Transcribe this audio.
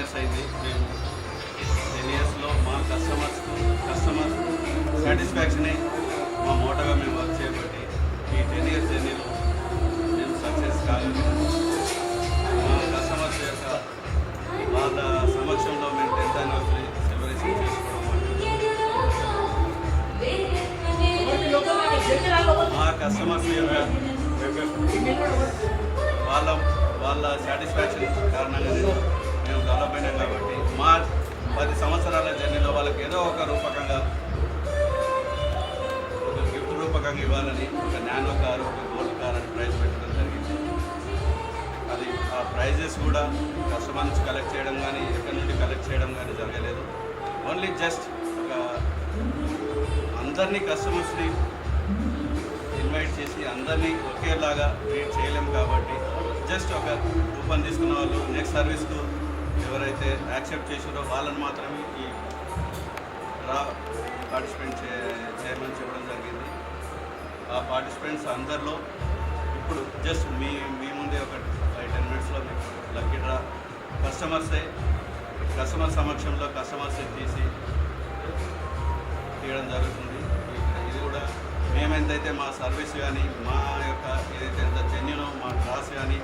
Years అయింది. మేము 10 ఇయర్స్లో మా కస్టమర్ సాటిస్ఫాక్షనే మా మోటోగా మేము వర్క్ చేయబట్టి ఈ 10 ఇయర్స్ జర్నీలో మేము సక్సెస్ కాగలిగాము. మా కస్టమర్స్ యొక్క వాళ్ళ సమక్షంలో మేము 10th యానివర్సరీ సెలబ్రేషన్ చేసుకోవడం మా కస్టమర్స్ యొక్క వాళ్ళ సాటిస్ఫాక్షన్ కారణంగానే మేము డెవలప్ అయినాం. కాబట్టి మా 10 సంవత్సరాల జర్నీలో వాళ్ళకి ఏదో ఒక రూపకంగా ఒక గిఫ్ట్ రూపకంగా ఇవ్వాలని ఒక నానో కారు, ఒక గోల్డ్ కార్ అని ప్రైజ్ పెట్టడం జరిగింది. అది ఆ ప్రైజెస్ కూడా కస్టమర్ నుంచి కలెక్ట్ చేయడం కానీ ఎక్కడి నుండి కలెక్ట్ చేయడం కానీ జరగలేదు. ఓన్లీ జస్ట్ ఒక అందరినీ కస్టమర్స్ని ఇన్వైట్ చేసి అందరినీ ఒకేలాగా ట్రీట్ చేయలేము. కాబట్టి జస్ట్ ఒక కూపన్ తీసుకున్న వాళ్ళు నెక్స్ట్ సర్వీస్కు ఎవరైతే యాక్సెప్ట్ చేసారో వాళ్ళని మాత్రమే ఈ డ్రా పార్టిసిపేట్ చేయమని చెప్పడం జరిగింది. ఆ పార్టిసిపెంట్స్ అందరిలో ఇప్పుడు జస్ట్ మీ ముందే ఒక 5-10 మినిట్స్లో మీకు లక్కీ డ్రా కస్టమర్ సమక్షంలో కస్టమర్సే తీయడం జరుగుతుంది. ఇది కూడా మేమెంతైతే మా సర్వీస్ కానీ మా యొక్క ఏదైతే ఎంత జెన్యునో మా క్లాస్ కానీ